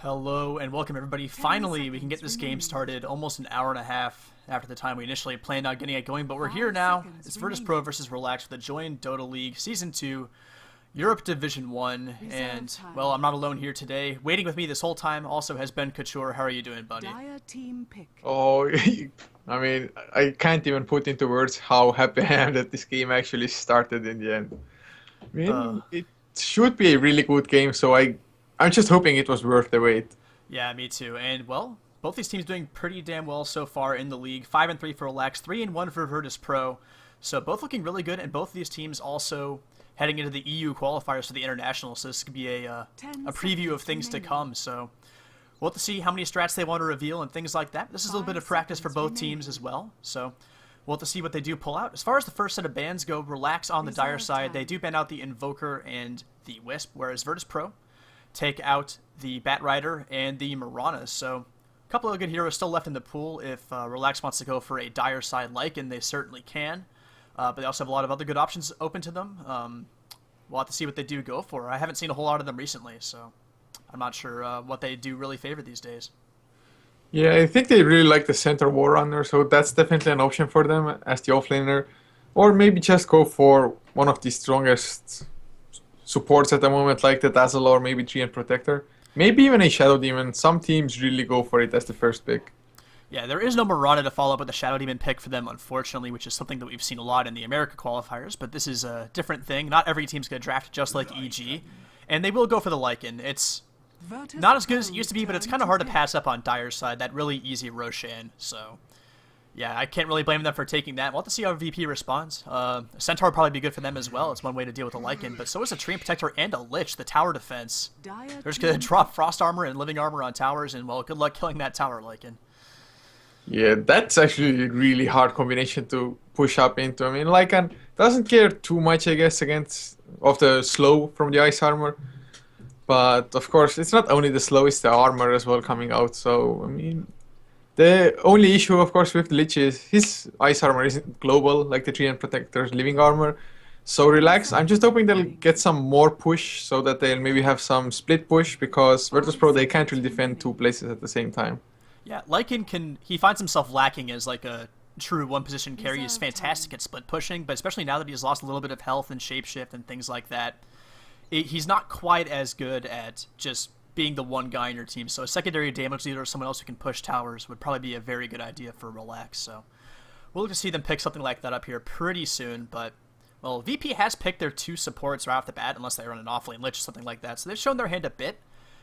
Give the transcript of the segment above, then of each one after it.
Hello and welcome everybody. Finally, we can get this game started almost an hour and a half after the time we initially planned on getting it going, but we're here now. It's Virtus.pro versus Relax for the joinDOTA League Season 2, Europe Division 1, and, well, I'm not alone here today. Waiting with me this whole time also has Ben Couture. How are you doing, buddy? Oh, I mean, I can't even put into words how happy I am that this game actually started in the end. I mean, it should be a really good game, so I'm just hoping it was worth the wait. Yeah, me too. And, well, both these teams doing pretty damn well so far in the league. 5-3 for Relax, 3-1 for Virtus.pro. So both looking really good, and both of these teams also heading into the EU qualifiers for the international. So this could be a preview of things to come. So we'll have to see how many strats they want to reveal and things like that. This is a little bit of practice for both teams as well. So we'll have to see what they do pull out. As far as the first set of bans go, Relax on the Dire side, they do ban out the Invoker and the Wisp, whereas Virtus.pro take out the Batrider and the Marana. So a couple of good heroes still left in the pool. If Relax wants to go for a Dire side Lycan, they certainly can. But they also have a lot of other good options open to them. We'll have to see what they do go for. I haven't seen a whole lot of them recently, so I'm not sure what they do really favor these days. Yeah, I think they really like the center war runner, so that's definitely an option for them as the offlaner. Or maybe just go for one of the strongest supports at the moment, like the Dazzle or maybe Treant Protector. Maybe even a Shadow Demon. Some teams really go for it as the first pick. Yeah, there is no Marana to follow up with the Shadow Demon pick for them, unfortunately, which is something that we've seen a lot in the America qualifiers, but this is a different thing. Not every team's going to draft just like EG, and they will go for the Lycan. It's not as good as it used to be, but it's kind of hard to pass up on Dire's side, that really easy Roshan, so yeah, I can't really blame them for taking that. We'll have to see how VP responds. Centaur would probably be good for them as well. It's one way to deal with a Lycan, but so is a Treant Protector and a Lich, the tower defense. They're just going to drop Frost Armor and Living Armor on towers, and, well, good luck killing that tower, Lycan. Yeah, that's actually a really hard combination to push up into. I mean, Lycan doesn't care too much, I guess, against of the slow from the ice armor. But, of course, it's not only the slow, it's the armor as well coming out. So, I mean, the only issue, of course, with Lich is his ice armor isn't global, like the Treant Protector's living armor. So Relax, I'm just hoping they'll get some more push so that they'll maybe have some split push, because Virtus.pro, they can't really defend two places at the same time. Yeah, Lycan he finds himself lacking as like a true one-position carry. He's fantastic at split pushing, but especially now that he's lost a little bit of health and shapeshift and things like that, he's not quite as good at just being the one guy in your team. So a secondary damage leader or someone else who can push towers would probably be a very good idea for Relax. So we'll look to see them pick something like that up here pretty soon, but, well, VP has picked their two supports right off the bat, unless they run an offlane Lich or something like that. So they've shown their hand a bit.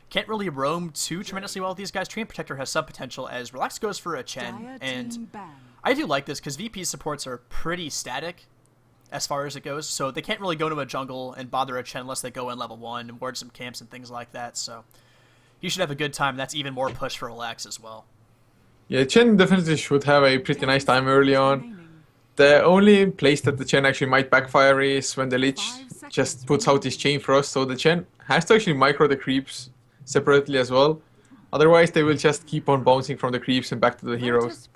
Can't really roam too tremendously well with these guys. Treant Protector has some potential as Relax goes for a Chen, and I do like this because VP supports are pretty static as far as it goes, so they can't really go to a jungle and bother a Chen unless they go in level 1 and ward some camps and things like that, so you should have a good time. That's even more push for Relax as well. Yeah, Chen definitely should have a pretty nice time early on. The only place that the Chen actually might backfire is when the Lich just puts out his Chain Frost, so the Chen has to actually micro the creeps separately as well. Otherwise, they will just keep on bouncing from the creeps and back to the heroes.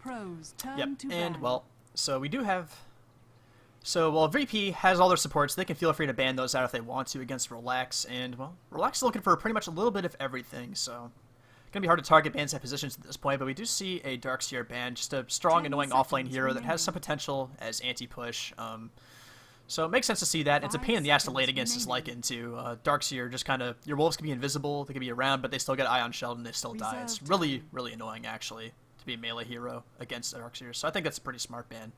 Yep, and, well, so we do have... So, well, VP has all their supports. They can feel free to ban those out if they want to against Relax. And, well, Relax is looking for pretty much a little bit of everything. So, it's going to be hard to target bans at positions at this point. But we do see a Darkseer ban. Just a strong, annoying offlane hero that has some potential as anti-push. So, it makes sense to see that. It's a pain in the ass to late against this Lycan, too. Darkseer just kind of... Your wolves can be invisible. They can be around, but they still get Ion Shelled and they still die. It's really, really annoying, actually, to be a melee hero against Darkseer. So, I think that's a pretty smart ban.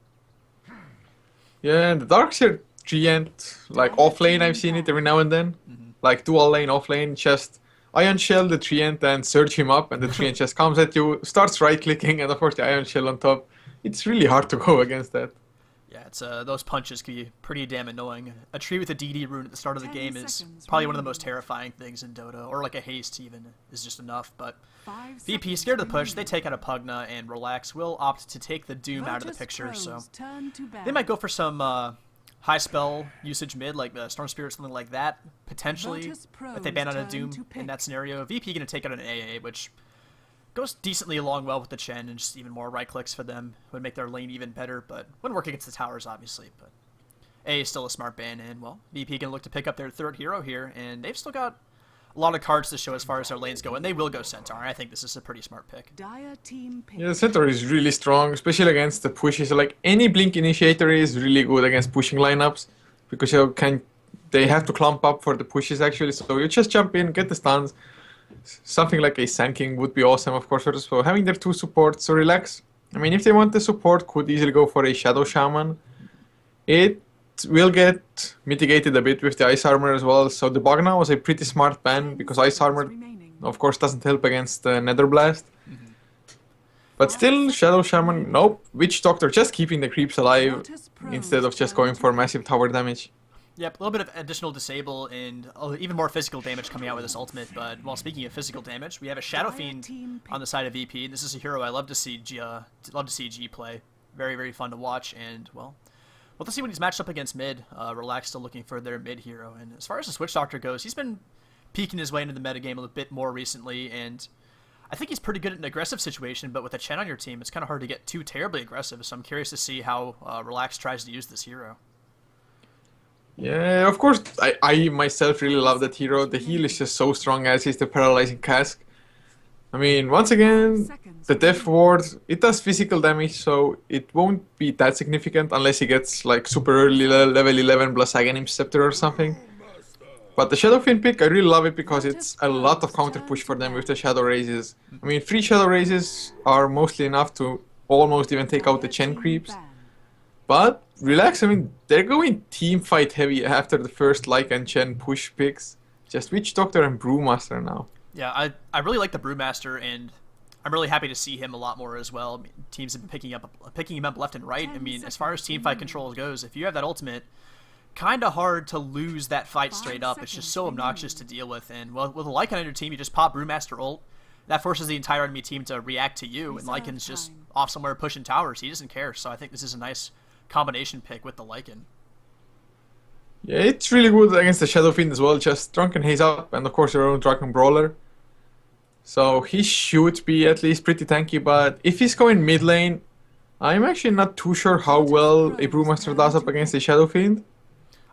Yeah, and the Darkseer Treant, like offlane, I've seen it every now and then. Like dual lane, offlane, just Ion Shell the Treant and surge him up, and the Treant just comes at you, starts right-clicking, and of course the Ion Shell on top. It's really hard to go against that. Yeah, it's those punches can be pretty damn annoying. A tree with a DD rune at the start of the game is probably one of the most terrifying things in Dota, or like a haste even is just enough, but VP, scared of the push, they take out a Pugna, and Relax will opt to take the Doom out of the picture, so they might go for some high spell usage mid, like the Storm Spirit, something like that, potentially, if they ban out a Doom in that scenario. VP going to take out an AA, which goes decently along well with the Chen, and just even more right clicks for them would make their lane even better, but wouldn't work against the towers, obviously, but A is still a smart ban, and, well, VP can look to pick up their third hero here, and they've still got a lot of cards to show as far as their lanes go, and they will go Centaur. I think this is a pretty smart pick. Yeah, the Centaur is really strong, especially against the pushes. Like any Blink Initiator is really good against pushing lineups because they have to clump up for the pushes actually. So you just jump in, get the stuns. Something like a Sand King would be awesome, of course. So having their 2 supports, so Relax. I mean, if they want the support, could easily go for a Shadow Shaman. It will get mitigated a bit with the Ice Armor as well. So the Bugna was a pretty smart ban because Ice Armor, of course, doesn't help against Nether Blast. But still, Shadow Shaman, nope. Witch Doctor just keeping the creeps alive instead of just going for massive tower damage. Yep, a little bit of additional disable and even more physical damage coming out with this ultimate. But while speaking of physical damage, we have a Shadow Fiend on the side of VP. This is a hero I love to see G play. Very, very fun to watch. And well, we'll have to see when he's matched up against mid. Relax still looking for their mid hero. And as far as the Switch Doctor goes, he's been peeking his way into the metagame a bit more recently. And I think he's pretty good in an aggressive situation. But with a Chen on your team, it's kind of hard to get too terribly aggressive. So I'm curious to see how Relax tries to use this hero. Yeah, of course, I myself really love that hero. The heal is just so strong as is the Paralyzing Cask. I mean, once again, the Death Ward, it does physical damage, so it won't be that significant unless he gets like super early level 11 plus Aghanim Scepter or something. But the Shadow Fiend pick, I really love it because it's a lot of counter push for them with the Shadow Raises. I mean, 3 Shadow Raises are mostly enough to almost even take out the Chen creeps. But Relax, I mean, they're going team fight heavy after the first Like and Chen push picks. Just Witch Doctor and Brewmaster now. Yeah, I really like the Brewmaster, and I'm really happy to see him a lot more as well. I mean, teams have been picking him up left and right. I mean, as far as team fight control goes, if you have that ultimate, kind of hard to lose that fight straight up. It's just so obnoxious to deal with. And well, with a Lycan on your team, you just pop Brewmaster ult. That forces the entire enemy team to react to you, and Lycan's just off somewhere pushing towers. He doesn't care, so I think this is a nice combination pick with the Lycan. Yeah, it's really good against the Shadow Fiend as well. Just Drunken Haze up, and of course your own Dragon Brawler. So he should be at least pretty tanky, but if he's going mid lane, I'm actually not too sure how well a Brewmaster does up against a Shadow Fiend.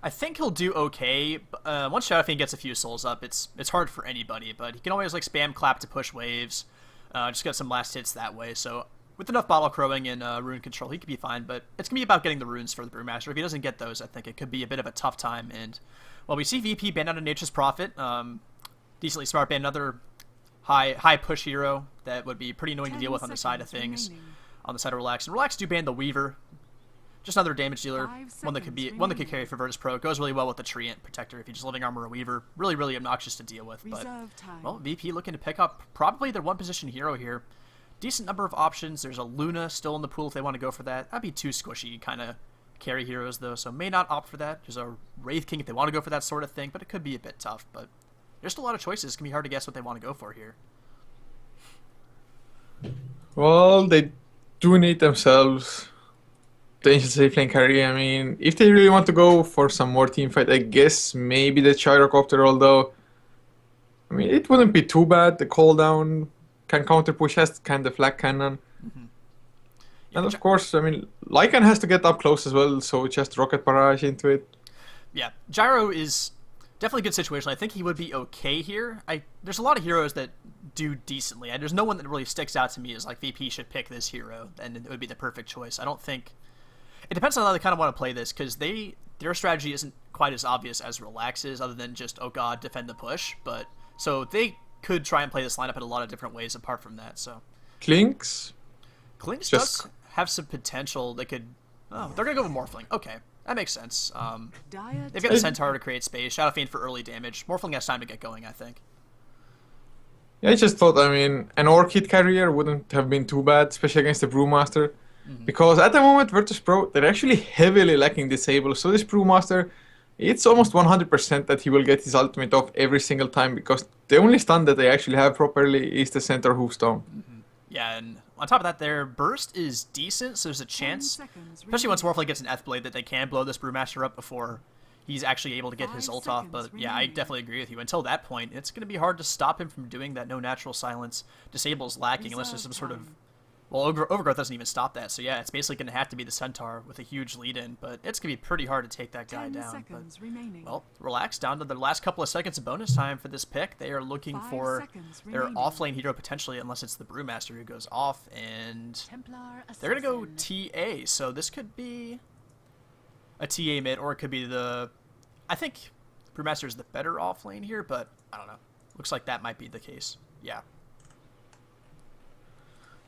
I think he'll do okay. Once Shadow Fiend gets a few souls up, it's hard for anybody, but he can always like spam clap to push waves. Just get some last hits that way. So with enough bottle crowing and rune control, he could be fine. But it's gonna be about getting the runes for the Brewmaster. If he doesn't get those, I think it could be a bit of a tough time. And well, we see VP ban out of Nature's Prophet. Decently smart ban, another high push hero that would be pretty annoying to deal with on the side of things. On the side of Relax, and Relax do ban the Weaver. Just another damage dealer, one that could carry for Virtus.pro. Goes really well with the Treant Protector if you're just Living Armor or Weaver. Really, really obnoxious to deal with. But well, VP looking to pick up probably their one position hero here. Decent number of options. There's a Luna still in the pool if they want to go for that. That'd be too squishy kind of carry heroes though, so may not opt for that. There's a Wraith King if they want to go for that sort of thing, but it could be a bit tough. But there's still a lot of choices. It's gonna be hard to guess what they want to go for here. Well, they do need themselves the ancient safe lane carry. I mean, if they really want to go for some more team fight, I guess maybe the Gyrocopter, although I mean it wouldn't be too bad. The cooldown can counter push, has kind of flag cannon. Yeah, and of course, I mean, Lycan has to get up close as well, so just rocket barrage into it. Yeah, Gyro is definitely a good situation. I think he would be okay here. There's a lot of heroes that do decently. There's no one that really sticks out to me as like VP should pick this hero, and it would be the perfect choice. I don't think. It depends on how they kind of want to play this, because their strategy isn't quite as obvious as Relax is, other than just, oh god, defend the push. But so they could try and play this lineup in a lot of different ways apart from that. So Clinks does have some potential. They could. Oh, they're gonna go with Morphling. Okay, that makes sense. They've got the Centaur to create space. Shadow Fiend for early damage. Morphling has time to get going, I think. Yeah, I just thought, I mean, an Orchid carrier wouldn't have been too bad, especially against the Brewmaster. Because at the moment, Virtus.pro, they're actually heavily lacking disable. So this Brewmaster, it's almost 100% that he will get his ultimate off every single time, because the only stun that they actually have properly is the Centaur Hoofstone. Yeah, and on top of that, their burst is decent, so there's a chance, especially once Morphling gets an F-Blade, that they can blow this Brewmaster up before he's actually able to get his ult off. But yeah, I definitely agree with you. Until that point, it's going to be hard to stop him from doing that. No natural silence. Disable's lacking unless there's some sort of Well, Overgrowth doesn't even stop that, so yeah, it's basically going to have to be the Centaur with a huge lead in, but it's going to be pretty hard to take that guy down. But, well, relax, down to the last couple of seconds of bonus time for this pick. They are looking for their off-lane hero potentially, unless it's the Brewmaster who goes off, and they're going to go TA, so this could be a TA mid, or it could be the... I think Brewmaster is the better off-lane here, but I don't know. Looks like that might be the case. Yeah.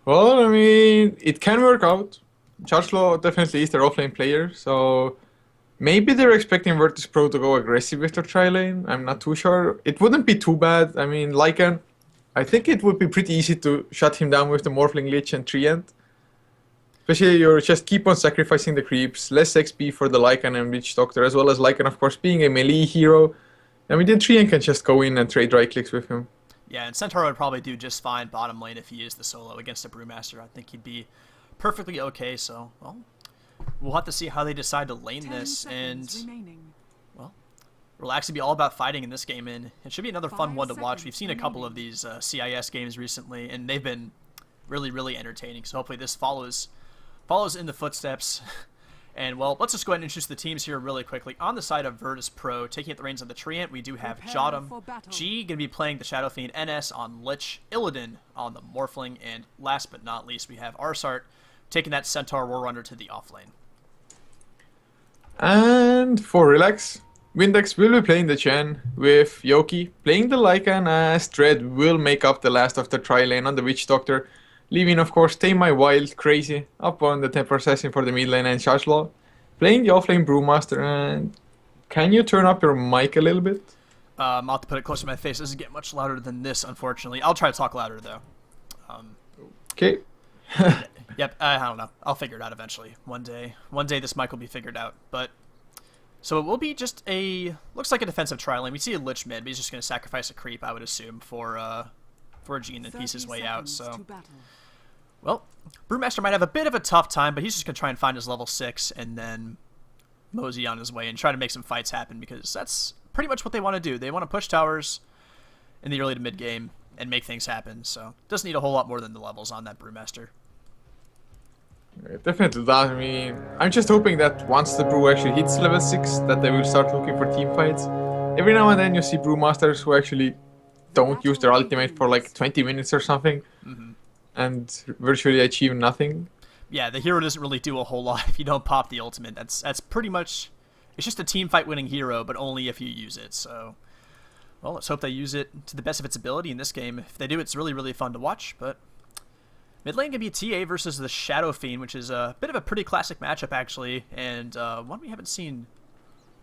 Well, I mean, it can work out. Chargelo definitely is their offlane player, so maybe they're expecting Virtus.pro to go aggressive with their tri-lane. I'm not too sure. It wouldn't be too bad. I mean, Lycan, I think it would be pretty easy to shut him down with the Morphling Lich and Treant. Especially you just keep on sacrificing the creeps, less XP for the Lycan and Witch Doctor, as well as Lycan, of course, being a melee hero. I mean, the Treant can just go in and trade right clicks with him. Yeah, and Centaur would probably do just fine bottom lane if he used the solo against a Brewmaster. I think he'd be perfectly okay, so, well, we'll have to see how they decide to lane this, and, well, Relax to be all about fighting in this game, and it should be another fun one to watch. We've seen a couple of these CIS games recently, and they've been really, really entertaining, so hopefully this follows in the footsteps. And, well, let's just go ahead and introduce the teams here really quickly. On the side of Virtus.pro, taking up the reins of the Treant, we do have Jotum, G going to be playing the Shadow Fiend, NS on Lich, Illidan on the Morphling, and last but not least, we have Arsart taking that Centaur Warrunner to the offlane. And for Relax, Windex will be playing the Chen, with Yoki playing the Lycan, as Dread will make up the last of the tri-lane on the Witch Doctor, leaving, of course, Tame My Wild Crazy up on the Temper Assassin for the mid lane, and Chargelo playing the offlane Brewmaster. And can you turn up your mic a little bit? I'll have to put it closer to my face. It doesn't get much louder than this, unfortunately. I'll try to talk louder, though. Okay. Yep, I don't know. I'll figure it out eventually. One day this mic will be figured out. But so it will be just looks like a defensive tri-lane. We see a Lich mid, but he's just going to sacrifice a creep, I would assume, for a Gene and piece his way out. So, well, Brewmaster might have a bit of a tough time, but he's just going to try and find his level 6 and then mosey on his way and try to make some fights happen, because that's pretty much what they want to do. They want to push towers in the early to mid game and make things happen. So, doesn't need a whole lot more than the levels on that Brewmaster. It definitely does. I mean, I'm just hoping that once the Brew actually hits level 6, that they will start looking for team fights. Every now and then you see Brewmasters who actually don't use their ultimate for like 20 minutes or something, and virtually achieve nothing. Yeah, the hero doesn't really do a whole lot if you don't pop the ultimate. That's pretty much, it's just a team fight winning hero, but only if you use it. So, well, let's hope they use it to the best of its ability in this game. If they do, it's really, really fun to watch. But mid lane can be TA versus the Shadow Fiend, which is a bit of a pretty classic matchup actually, and one we haven't seen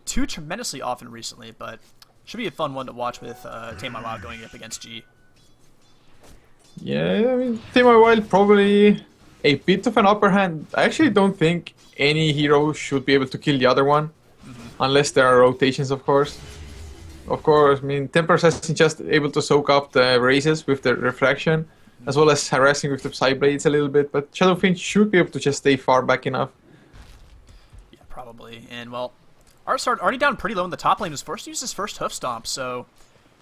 too tremendously often recently, but should be a fun one to watch with Tame My Wild going up against G. Yeah, I mean, Tame My Wild probably a bit of an upper hand. I actually don't think any hero should be able to kill the other one, unless there are rotations, of course. Of course, I mean, Temper Assassin just able to soak up the raises with the reflection, as well as harassing with the Psyblades a little bit, but Shadow Fiend should be able to just stay far back enough. Yeah, probably. And, well, Arsart already down pretty low in the top lane, was forced to use his first Hoof Stomp, so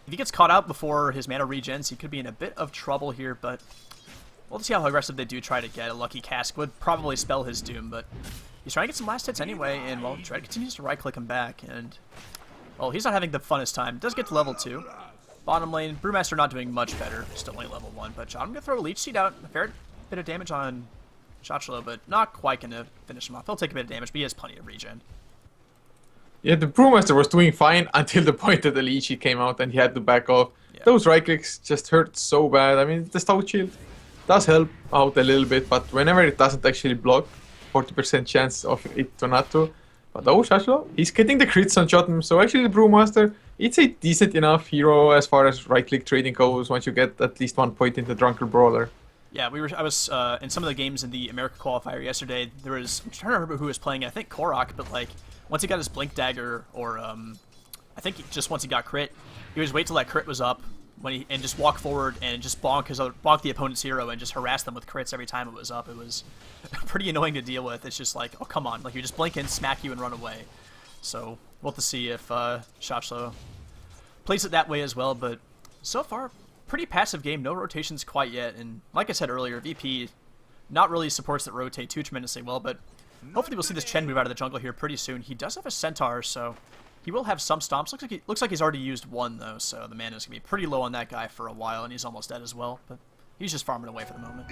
if he gets caught out before his mana regens, he could be in a bit of trouble here, but we'll see how aggressive they do try to get. A Lucky Cask would probably spell his doom, but he's trying to get some last hits anyway, and, well, Dread continues to right-click him back, and, well, he's not having the funnest time. Does get to level 2. Bottom lane, Brewmaster not doing much better, still only level 1, but I'm going to throw a Leech Seed out, a fair bit of damage on Chargelo, but not quite going to finish him off. He'll take a bit of damage, but he has plenty of regen. Yeah, the Brewmaster was doing fine until the point that the Leech Seed came out and he had to back off. Yeah. Those right clicks just hurt so bad. I mean, the Stout Shield does help out a little bit, but whenever it doesn't actually block, 40% chance of it to not to. But oh, Chargelo, he's getting the crits on Jotum, so actually the Brewmaster, it's a decent enough hero as far as right-click trading goes once you get at least 1 point in the Drunken Brawler. Yeah, I was in some of the games in the America qualifier yesterday. I'm trying to remember who was playing. I think Korok, but like once he got his Blink Dagger, or I think just once he got crit, he would just wait till that crit was up and just walk forward and just bonk the opponent's hero and just harass them with crits every time it was up. It was pretty annoying to deal with. It's just like, oh come on, like you just blink in, smack you, and run away. So we'll have to see if Chargelo plays it that way as well. But so far, pretty passive game, no rotations quite yet. And like I said earlier, VP not really supports that rotate too tremendously well, but hopefully we'll see this Chen move out of the jungle here pretty soon. He does have a Centaur, so he will have some stomps. Looks like he's already used one, though, so the mana is going to be pretty low on that guy for a while, and he's almost dead as well. But he's just farming away for the moment.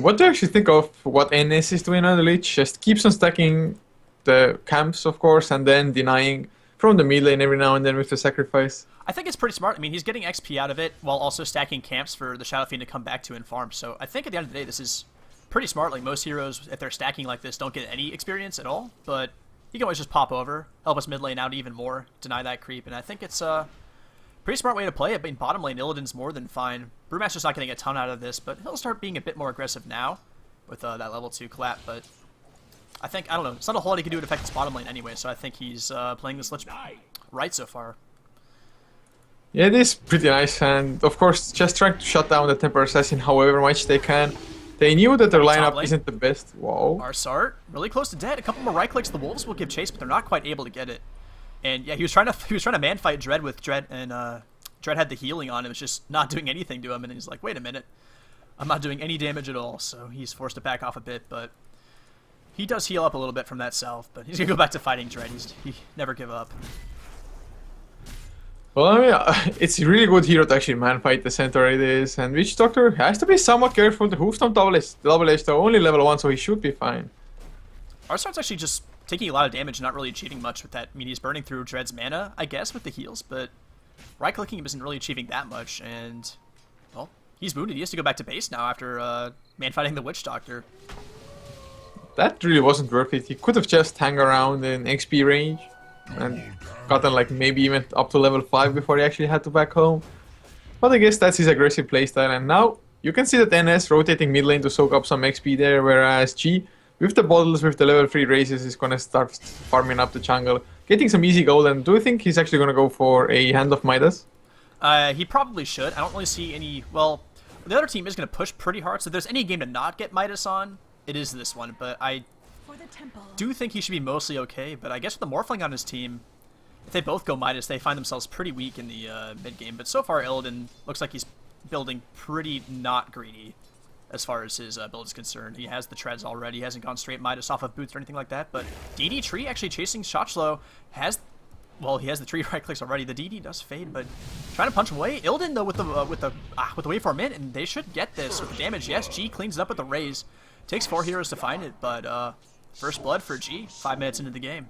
What do you actually think of what NS is doing on the Lich? Just keeps on stacking the camps, of course, and then denying from the mid lane every now and then with the sacrifice. I think it's pretty smart. I mean, he's getting XP out of it while also stacking camps for the Shadow Fiend to come back to and farm. So I think at the end of the day, this is pretty smart. Like, most heroes, if they're stacking like this, don't get any experience at all. But he can always just pop over, help us mid lane out even more, deny that creep. And I think it's a pretty smart way to play it. I mean, bottom lane, Illidan's more than fine. Brewmaster's not getting a ton out of this, but he'll start being a bit more aggressive now with that level 2 clap. But I don't know. It's not a whole lot he can do to affect his bottom lane anyway, so I think he's playing this Lich right so far. Yeah, it is pretty nice, and of course, just trying to shut down the Temper Assassin however much they can. They knew that their lineup isn't the best. Whoa. Arsart, really close to dead. A couple more right clicks, the Wolves will give chase, but they're not quite able to get it. And yeah, he was trying to man fight Dread with Dread, and Dread had the healing on. It was just not doing anything to him, and he's like, wait a minute, I'm not doing any damage at all. So he's forced to back off a bit, but he does heal up a little bit from that self. But he's gonna go back to fighting Dread. He never give up. Well, I mean, it's a really good hero to actually man-fight the Centaur it is, and Witch Doctor has to be somewhat careful. The Hoofstomp double edge though, only level 1, so he should be fine. Arsart's actually just taking a lot of damage, not really achieving much with that. I mean, he's burning through Dread's mana, I guess, with the heals, but right-clicking him isn't really achieving that much, and, well, he's wounded. He has to go back to base now after man-fighting the Witch Doctor. That really wasn't worth it. He could have just hung around in XP range and gotten like maybe even up to level 5 before he actually had to back home. But I guess that's his aggressive playstyle, and now you can see that NS rotating mid lane to soak up some XP there, whereas G, with the bottles, with the level 3 races, is gonna start farming up the jungle, getting some easy gold. And do you think he's actually gonna go for a Hand of Midas? He probably should. I don't really see any, well, the other team is gonna push pretty hard, so if there's any game to not get Midas on, it is this one, but I do think he should be mostly okay. But I guess with the Morphling on his team, if they both go Midas, they find themselves pretty weak in the mid-game. But so far, Illidan looks like he's building pretty not greedy as far as his build is concerned. He has the treads already. He hasn't gone straight Midas off of boots or anything like that. But DD Tree actually chasing Shotchlow has... Well, he has the tree right clicks already. The DD does fade, but trying to punch him away. Illidan though with the waveform in, and they should get this with the damage. Yes, G cleans it up with the raise. Takes 4 heroes to find it, but first blood for G 5 minutes into the game.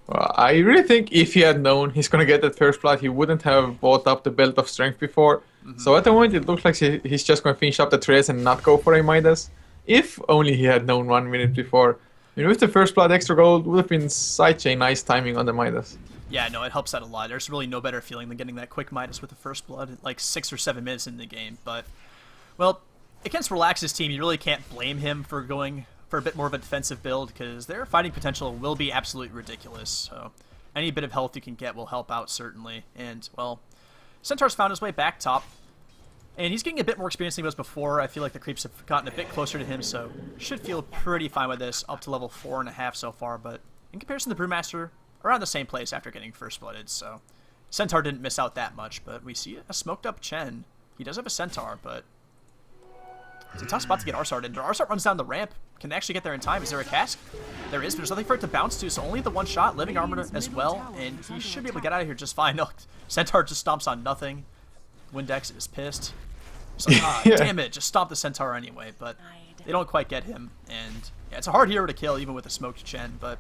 Well, I really think if he had known he's gonna get that first blood, he wouldn't have bought up the Belt of Strength before. So at the moment, it looks like he's just gonna finish up the treads and not go for a Midas. If only he had known 1 minute before. You know, with the first blood, extra gold would have been such a nice timing on the Midas. Yeah, no, it helps out a lot. There's really no better feeling than getting that quick Midas with the first blood at like 6 or 7 minutes in the game. But, well, against Relax's team, you really can't blame him for going for a bit more of a defensive build, because their fighting potential will be absolutely ridiculous. So any bit of health you can get will help out, certainly. And, well, Centaur's found his way back top, and he's getting a bit more experience than he was before. I feel like the creeps have gotten a bit closer to him, so should feel pretty fine with this, up to level 4.5 so far. But in comparison to the Brewmaster, around the same place after getting first blooded, so Centaur didn't miss out that much. But we see a smoked up Chen. He does have a Centaur, but it's a tough spot to get Arsart in. Arsart runs down the ramp. Can actually get there in time. Is there a cask? There is, but there's nothing for it to bounce to, so only the one shot. Living armor as well, and he should be able to get out of here just fine. No, Centaur just stomps on nothing. Windex is pissed. So, damn it, just stomp the Centaur anyway, but they don't quite get him. And yeah, it's a hard hero to kill, even with a smoked Chen, but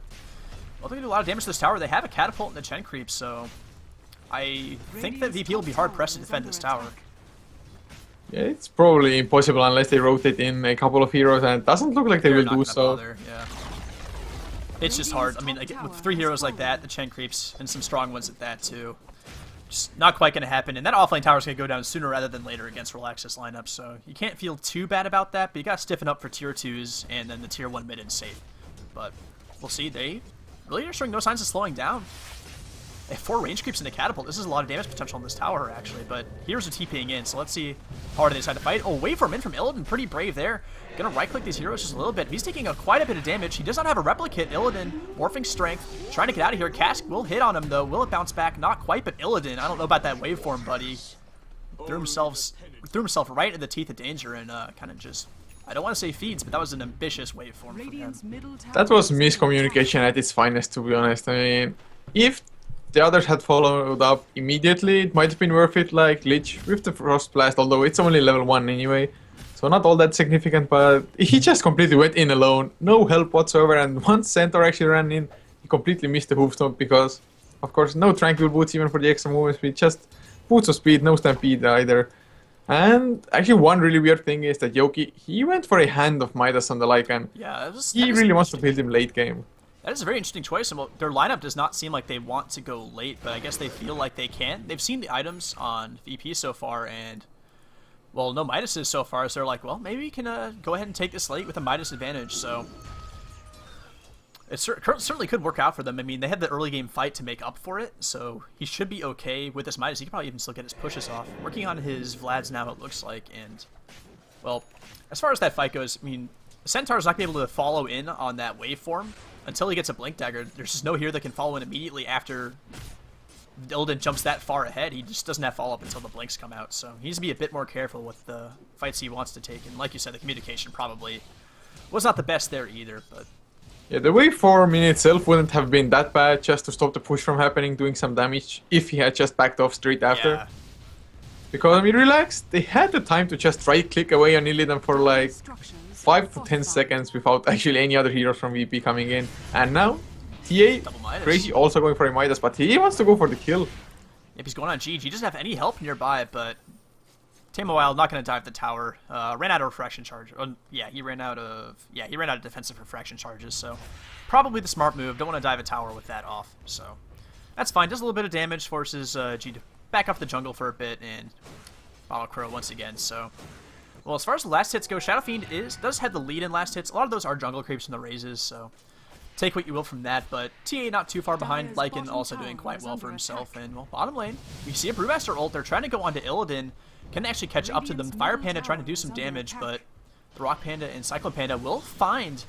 well, they're going to do a lot of damage to this tower. They have a catapult in the Chen creep, so I think that VP will be hard-pressed to defend this tower. Yeah, it's probably impossible unless they rotate in a couple of heroes, and it doesn't look like they will do so. Yeah. It's just hard. I mean, like, with 3 heroes like that, the Chen creeps, and some strong ones at that too, just not quite going to happen. And that offlane tower is going to go down sooner rather than later against Relax's lineup, so you can't feel too bad about that, but you got to stiffen up for tier 2s, and then the tier 1 mid and safe. But we'll see. They really are showing no signs of slowing down. They have 4 range creeps into catapult. This is a lot of damage potential on this tower, actually, but here's a TPing in, so let's see how hard they decide to fight. Oh, waveform in from Illidan, pretty brave there. Gonna right-click these heroes just a little bit. He's taking quite a bit of damage. He does not have a replicate. Illidan, morphing strength, trying to get out of here. Cask will hit on him, though. Will it bounce back? Not quite, but Illidan, I don't know about that waveform, buddy. Threw himself right in the teeth of danger and kind of just I don't want to say feeds, but that was an ambitious waveform from him. That was miscommunication at its finest, to be honest. I mean, if the others had followed up immediately, it might have been worth it, like Lich with the Frost Blast, although it's only level 1 anyway. So not all that significant, but he just completely went in alone, no help whatsoever, and once Centaur actually ran in, he completely missed the Hoofstomp because, of course, no Tranquil Boots even for the extra movement speed, just Boots of Speed, no Stampede either. And actually one really weird thing is that Yoki, he went for a Hand of Midas on the Lycan. Yeah, he really wants to build him late game. That is a very interesting choice, and well, their lineup does not seem like they want to go late, but I guess they feel like they can. They've seen the items on VP so far, and, well, no Midases so far, so they're like, well, maybe we can go ahead and take this late with a Midas advantage, so it certainly could work out for them. I mean, they had the early game fight to make up for it, so he should be okay with this Midas. He could probably even still get his pushes off. Working on his Vlads now, it looks like, and, well, as far as that fight goes, I mean, Centaur's not going to be able to follow in on that waveform until he gets a Blink Dagger. There's just no hero that can follow in immediately after Illidan jumps that far ahead. He just doesn't have follow-up until the Blinks come out, so he needs to be a bit more careful with the fights he wants to take, and like you said, the communication probably was not the best there either, but... Yeah, the waveform in itself wouldn't have been that bad just to stop the push from happening, doing some damage, if he had just backed off straight after. Yeah. Because, I mean, relax, they had the time to just right-click away on Illidan for like 5 to 10 seconds without actually any other heroes from VP coming in. And now, TA, Crazy also going for a Midas, but he wants to go for the kill. If he's going on GG, he doesn't have any help nearby, but Tamo Wild not going to dive the tower. Ran out of refraction charge. He ran out of defensive refraction charges. So probably the smart move. Don't want to dive a tower with that off. So that's fine. Does a little bit of damage. Forces G to back up the jungle for a bit and Bottle Crow once again. So well, as far as the last hits go, Shadow Fiend does have the lead in last hits. A lot of those are jungle creeps from the raises. So take what you will from that. But TA not too far behind. Lycan also doing quite well for himself. And well, bottom lane, we see a Brewmaster ult. They're trying to go onto Illidan. Can actually catch up to them. Fire Panda trying to do some damage, but the Rock Panda and Cyclone Panda will find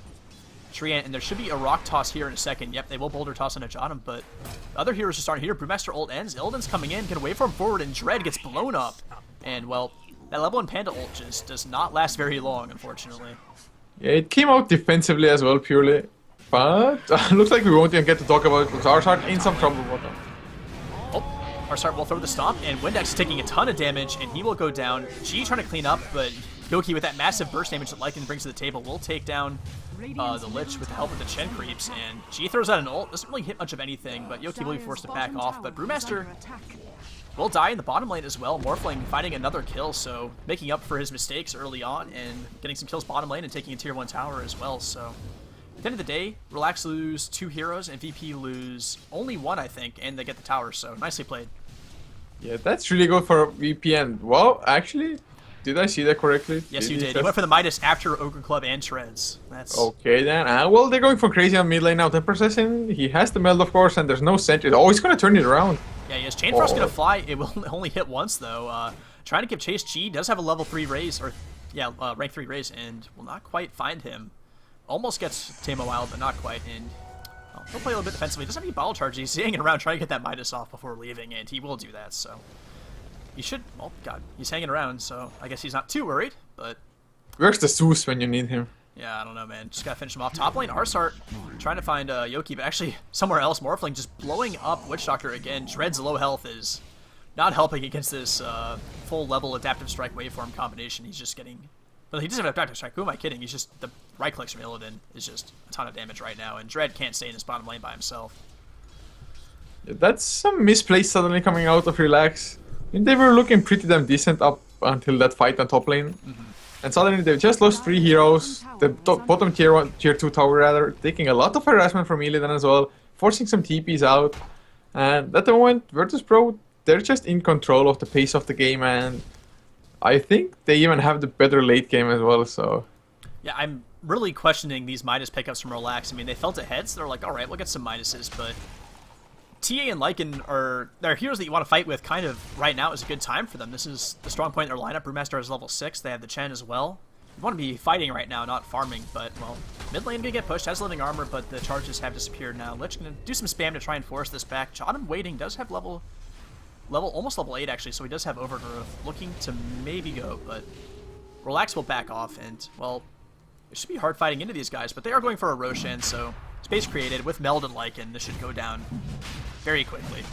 Treant, and there should be a Rock Toss here in a second. Yep, they will Boulder Toss on a Jotum, but other heroes are starting here. Brewmaster ult ends. Illidan's coming in, can waveform forward, and Dread gets blown up. And, well, that level 1 Panda ult just does not last very long, unfortunately. Yeah, it came out defensively as well, purely. But looks like we won't even get to talk about it. Zarsart in some trouble with them. Arsart will throw the Stomp, and Windex is taking a ton of damage, and he will go down. G trying to clean up, but Yoki with that massive burst damage that Lycan brings to the table will take down the Lich with the help of the Chen creeps, and G throws out an ult. Doesn't really hit much of anything, but Yoki will be forced to back off, but Brewmaster will die in the bottom lane as well. Morphling finding another kill, so making up for his mistakes early on and getting some kills bottom lane and taking a tier 1 tower as well, so... At the end of the day, Relax lose 2 heroes, and VP lose only 1, I think, and they get the tower, so nicely played. Yeah, that's really good for VP, and, well, actually, did I see that correctly? Yes, you did. He went for the Midas after Ogre Club and Shreds. That's... Okay, then. Well, they're going for Crazy on mid lane now. Temper Assassin, he has the meld, of course, and there's no sentry. Oh, he's going to turn it around. Yeah, he has Chain Frost going to fly. It will only hit once, though. Trying to give chase. G does have a level 3 raise, or, yeah, rank 3 raise, and will not quite find him. Almost gets Tamo Wild, but not quite, and... Well, he'll play a little bit defensively. He doesn't have any bottle charge. He's hanging around trying to get that Midas off before leaving, and he will do that, so... He should... Oh, God. He's hanging around, so I guess he's not too worried, but... Where's the Zeus when you need him? Yeah, I don't know, man. Just gotta finish him off. Top lane, Arsart trying to find Yoki, but actually somewhere else. Morphling just blowing up Witch Doctor again. Dread's low health is not helping against this full-level Adaptive Strike waveform combination. He's just getting... Well, he doesn't have Adaptive Strike. Who am I kidding? He's just... The right clicks from Illidan is just a ton of damage right now, and Dread can't stay in this bottom lane by himself. Yeah, that's some misplays suddenly coming out of Relax. I mean, they were looking pretty damn decent up until that fight on top lane. And suddenly they've just lost 3 heroes. The bottom tier 2 tower rather, taking a lot of harassment from Illidan as well, forcing some TPs out. And at the moment, Virtus.pro, they're just in control of the pace of the game, and I think they even have the better late game as well, so... Yeah, I'm really questioning these Midas pickups from Relax. I mean, they felt ahead, so they're like, alright, we'll get some Midases, but... TA and Lycan they're heroes that you want to fight with kind of right now is a good time for them. This is the strong point in their lineup. Brewmaster is level 6. They have the Chen as well. You want to be fighting right now, not farming, but, well, mid lane gonna get pushed, has living armor, but the charges have disappeared now. Lich gonna do some spam to try and force this back. Jotum waiting, does have almost level 8 actually, so he does have overgrowth. Looking to maybe go, but Relax will back off, and, well, It should be hard fighting into these guys, but they are going for a Roshan, so space created with Meld and Lycan. This should go down very quickly.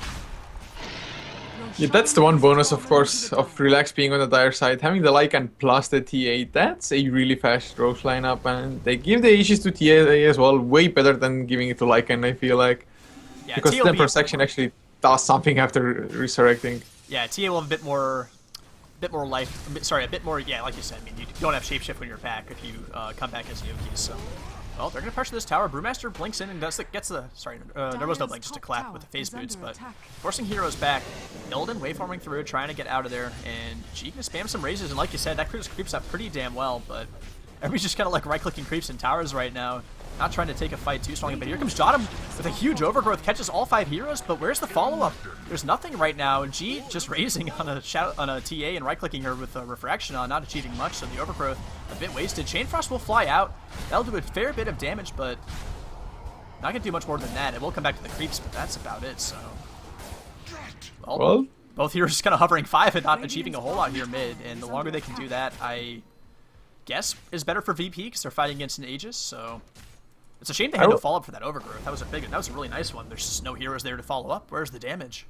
Yeah, that's the one bonus, of course, of Relax being on the dire side. Having the Lycan plus the TA, that's a really fast Roche lineup, and they give the Aegis to TA as well, way better than giving it to Lycan, I feel like. Yeah, because TA then Perception actually does something after resurrecting. Yeah, TA will have a bit more life. Sorry, a bit more. Yeah, like you said. I mean, you don't have shapeshift when you're back if you come back as Yoki. So, well, they're gonna pressure this tower. Brewmaster blinks in and gets the. Sorry, there was no blink, just a clap with the phase boots, but forcing heroes back. Illidan waveforming through, trying to get out of there, and G can spam some raises. And like you said, that creeps up pretty damn well. But everybody's just kind of like right-clicking creeps in towers right now. Not trying to take a fight too strongly, but here comes Jotum with a huge overgrowth, catches all 5 heroes, but where's the follow-up? There's nothing right now, and G just raising on a TA and right-clicking her with a refraction on, not achieving much, so the overgrowth a bit wasted. Chainfrost will fly out. That'll do a fair bit of damage, but not gonna do much more than that. It will come back to the creeps, but that's about it, so... Well, both heroes just kind of hovering 5 and not achieving a whole lot here mid, and the longer they can do that, I guess is better for VP, because they're fighting against an Aegis, so... It's a shame they had no follow-up for that overgrowth. That was a really nice one. There's just no heroes there to follow up. Where's the damage?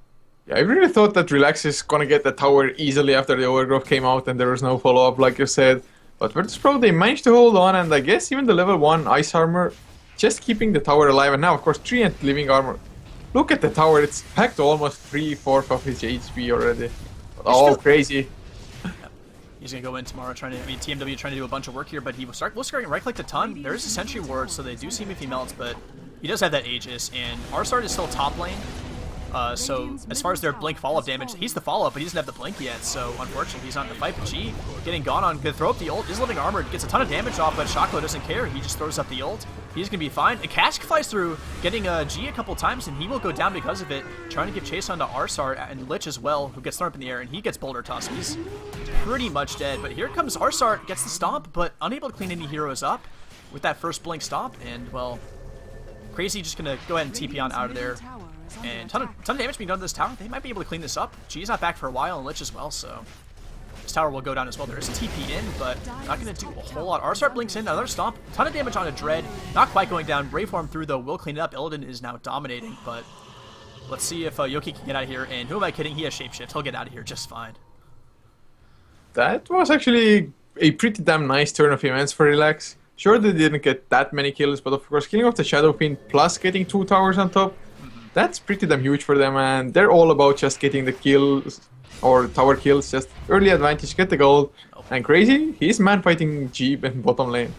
Yeah, I really thought that Relax is gonna get the tower easily after the overgrowth came out and there was no follow-up, like you said. But Virtus.pro, they managed to hold on, and I guess even the level 1 ice armor just keeping the tower alive. And now, of course, Treant living armor. Look at the tower, it's packed to almost 3/4 of his HP already. All crazy. He's going to go in tomorrow TMW trying to do a bunch of work here, but he will start right-clicked a ton. There is a Sentry Ward, so they do see him if he melts, but he does have that Aegis, and Arsart is still top lane. So as far as their blink follow-up damage, he's the follow-up, but he doesn't have the blink yet, so unfortunately he's not in the fight. But G getting gone on, could throw up the ult, is living armored, gets a ton of damage off, but Shockwave doesn't care, he just throws up the ult. He's going to be fine. A Cask flies through, getting G a couple times, and he will go down because of it, trying to give chase onto Arsart and Lich as well, who gets thrown up in the air, and he gets Boulder Tossed. He's pretty much dead, but here comes Arsart, gets the stomp, but unable to clean any heroes up with that first blink stomp, and well, Crazy just going to go ahead and TP on out of there. And ton of damage being done to this tower. They might be able to clean this up. G's not back for a while, and Lich as well, so this tower will go down as well. There is a TP in, but not going to do a whole lot. Arsart blinks in, another stomp. Ton of damage on a Dread. Not quite going down. Braveform through, though, will clean it up. Illidan is now dominating, but let's see if Yoki can get out of here. And who am I kidding? He has Shapeshift. He'll get out of here just fine. That was actually a pretty damn nice turn of events for Relax. Sure, they didn't get that many kills, but of course, killing off the Shadow Fiend plus getting 2 towers on top, that's pretty damn huge for them, and they're all about just getting the kills, or tower kills, just early advantage, get the gold. And Crazy, he's man fighting Jeep in bottom lane.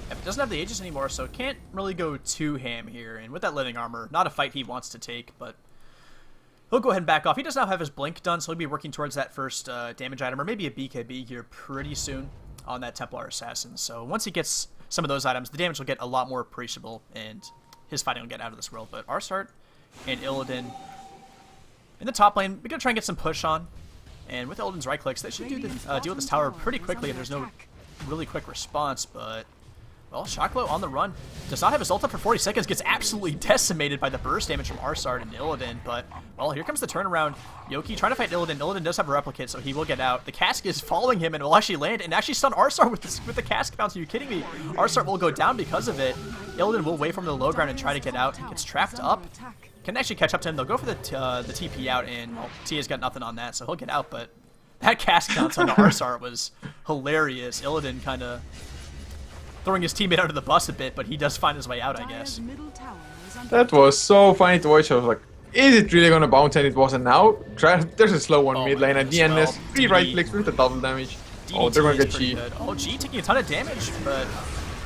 Yep, doesn't have the Aegis anymore, so can't really go too ham here. And with that living armor, not a fight he wants to take, but he'll go ahead and back off. He does now have his blink done, so he'll be working towards that first damage item, or maybe a BKB here pretty soon on that Templar Assassin. So once he gets some of those items, the damage will get a lot more appreciable, and his fighting will get out of this world. But Arsart and Illidan in the top lane, we're going to try and get some push on. And with Illidan's right clicks, they should deal with this tower pretty quickly. There's no really quick response, but... Well, Shockwave on the run. Does not have his ult up for 40 seconds. Gets absolutely decimated by the burst damage from Arsart and Illidan. But, well, here comes the turnaround. Yoki trying to fight Illidan. Illidan does have a replicate, so he will get out. The Cask is following him and will actually land and actually stun Arsart with the Cask bounce. Are you kidding me? Arsart will go down because of it. Illidan will wait from the low ground and try to get out. He gets trapped up. Can actually catch up to him. They'll go for the TP out, and well, Tia's got nothing on that, so he'll get out. But that Cask bounce on Arsart was hilarious. Illidan kind of throwing his teammate under the bus a bit, but he does find his way out, I guess. That was so funny to watch. I was like, is it really gonna bounce? And it wasn't. Now there's a slow one mid lane at the end. There's 3 right clicks with the double damage. Oh, they're gonna get G. Good. Oh, G taking a ton of damage, but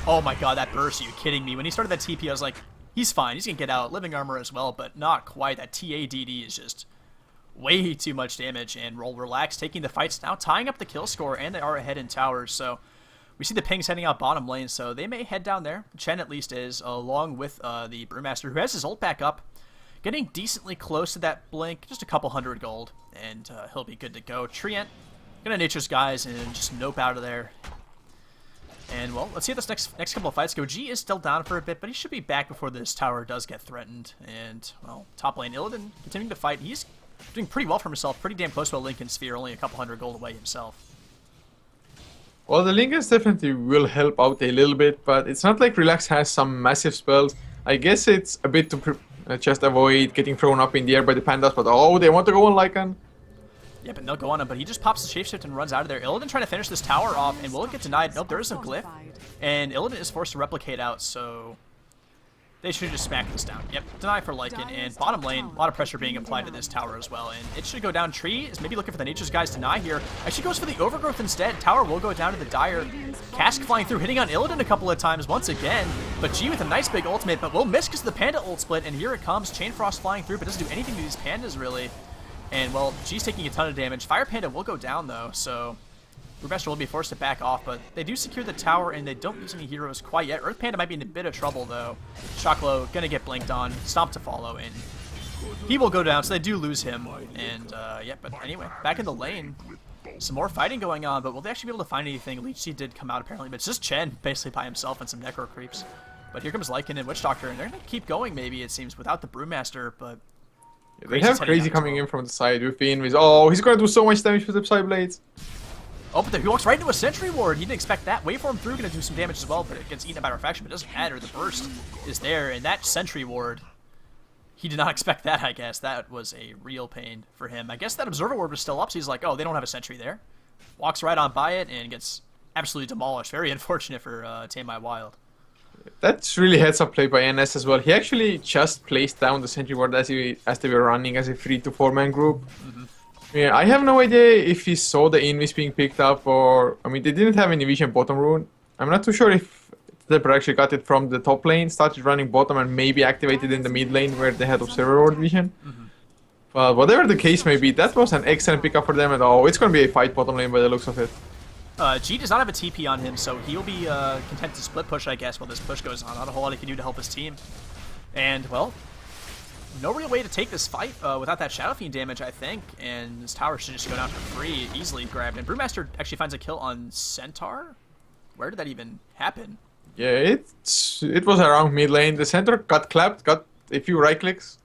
oh my god, that burst, are you kidding me? When he started that TP, I was like, he's fine, he's gonna get out. Living armor as well, but not quite. That TADD is just way too much damage, and Roll Relax taking the fights now, tying up the kill score, and they are ahead in towers, so we see the pings heading out bottom lane, so they may head down there. Chen at least is, along with the Brewmaster, who has his ult back up. Getting decently close to that blink, just a couple hundred gold, and he'll be good to go. Treant gonna nature's guys and just nope out of there. And, well, let's see how this next couple of fights go. G is still down for a bit, but he should be back before this tower does get threatened. And, well, top lane Illidan continuing to fight. He's doing pretty well for himself, pretty damn close to a Lincoln Sphere, only a couple hundred gold away himself. Well, the Lincolns definitely will help out a little bit, but it's not like Relax has some massive spells. I guess it's a bit to just avoid getting thrown up in the air by the pandas, but oh, they want to go on Lycan. Yeah, but they'll go on him, but he just pops the shapeshift and runs out of there. Illidan trying to finish this tower off, and will it get denied? Nope, there is a glyph, and Illidan is forced to replicate out, so they should just smack this down. Yep, deny for Lycan, and bottom lane, a lot of pressure being applied to this tower as well, and it should go down. Tree is maybe looking for the Nature's Guys deny here. Actually goes for the Overgrowth instead. Tower will go down to the Dire. Cask flying through, hitting on Illidan a couple of times once again, but G with a nice big ultimate, but will miss because of the Panda ult split, and here it comes. Chain Frost flying through, but doesn't do anything to these Pandas, really. And, well, G's taking a ton of damage. Fire Panda will go down, though, so Brewmaster will be forced to back off, but they do secure the tower, and they don't use any heroes quite yet. Earth Panda might be in a bit of trouble, though. Shocklow gonna get blinked on. Stomp to follow, and he will go down, so they do lose him. And, yeah, but anyway, back in the lane. Some more fighting going on, but will they actually be able to find anything? Leech Seed did come out, apparently, but it's just Chen, basically by himself, and some Necro Creeps. But here comes Lycan and Witch Doctor, and they're gonna keep going, maybe, it seems, without the Brewmaster, but they have Crazy coming in from the side with the Invis. Oh, he's going to do so much damage with the Psyblades. Oh, but he walks right into a Sentry Ward. He didn't expect that. Waveform through going to do some damage as well, but it gets eaten by Refraction, but it doesn't matter. The burst is there, and that Sentry Ward, he did not expect that, I guess. That was a real pain for him. I guess that Observer Ward was still up, so he's like, oh, they don't have a Sentry there. Walks right on by it and gets absolutely demolished. Very unfortunate for Tame My Wild. That's really heads-up play by NS as well. He actually just placed down the Sentry Ward as they were running as a 3 to 4 man group. Yeah, I have no idea if he saw the Invis being picked up or... I mean, they didn't have any vision bottom rune. I'm not too sure if Depper actually got it from the top lane, started running bottom and maybe activated in the mid lane where they had Observer Ward vision. But whatever the case may be, that was an excellent pickup for them, and oh, it's going to be a fight bottom lane by the looks of it. G does not have a TP on him, so he'll be content to split push, I guess, while this push goes on. Not a whole lot he can do to help his team. And, well, no real way to take this fight without that Shadow Fiend damage, I think. And this tower should just go down for free, easily grabbed. And Brewmaster actually finds a kill on Centaur? Where did that even happen? Yeah, it was around mid lane. The Centaur got clapped, got a few right clicks.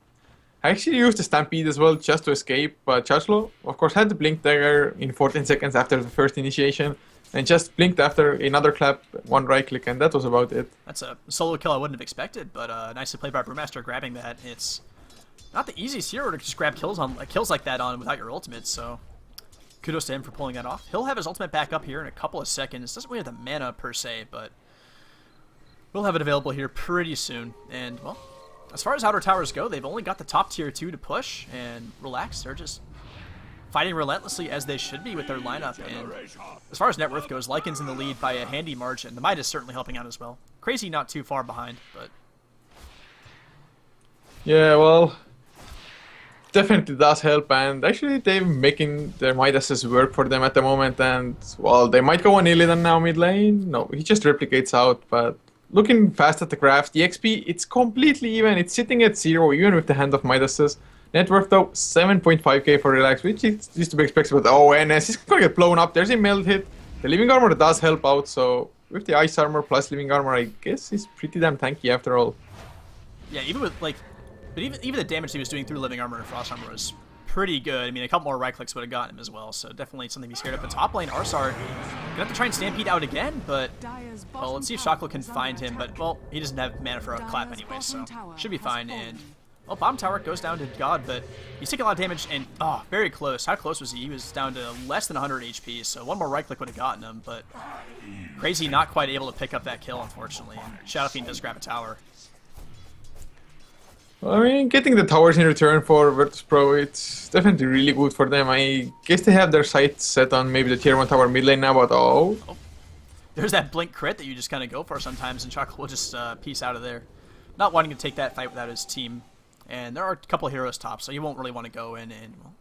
I actually used the Stampede as well just to escape, but Chachlo, of course, had the Blink Dagger in 14 seconds after the first initiation, and just blinked after another clap, one right click, and that was about it. That's a solo kill I wouldn't have expected, but nicely played by Brewmaster grabbing that. It's not the easiest hero to just grab kills like that on without your ultimate, so kudos to him for pulling that off. He'll have his ultimate back up here in a couple of seconds. Doesn't really have the mana per se, but we'll have it available here pretty soon. And, well, as far as outer towers go, they've only got the top tier 2 to push and relax. They're just fighting relentlessly as they should be with their lineup. And as far as net worth goes, Lycan's in the lead by a handy margin. The Might is certainly helping out as well. Crazy not too far behind, but... Yeah, well, definitely does help, and actually they're making their Midases work for them at the moment, and, well, they might go on Illidan now mid lane. No, he just replicates out, but... Looking fast at the graph, the XP, it's completely even. It's sitting at 0, even with the Hand of Midases. Net worth, though, 7.5k for Relax, which is to be expected. But, oh, NS, he's going to get blown up. There's a meld hit. The Living Armor does help out, so with the Ice Armor plus Living Armor, I guess he's pretty damn tanky after all. Yeah, even with, like... But even the damage he was doing through Living Armor and Frost Armor was pretty good. I mean, a couple more right clicks would have gotten him as well, so definitely something to be scared of. But top lane, Arsar, gonna have to try and Stampede out again, but, well, let's see if Shocklo can find him, but, well, he doesn't have mana for a clap anyway, so should be fine. And, well, bottom tower goes down to God, but he's taking a lot of damage, and, oh, very close. How close was he? He was down to less than 100 HP, so one more right click would have gotten him, but Crazy not quite able to pick up that kill, unfortunately. And Shadow Fiend does grab a tower. I mean, getting the towers in return for Virtus.pro, it's definitely really good for them. I guess they have their sights set on maybe the tier 1 tower mid lane now, but oh. There's that blink crit that you just kind of go for sometimes, and Chocolate will just piece out of there. Not wanting to take that fight without his team. And there are a couple of heroes top, so you won't really want to go in. And, well,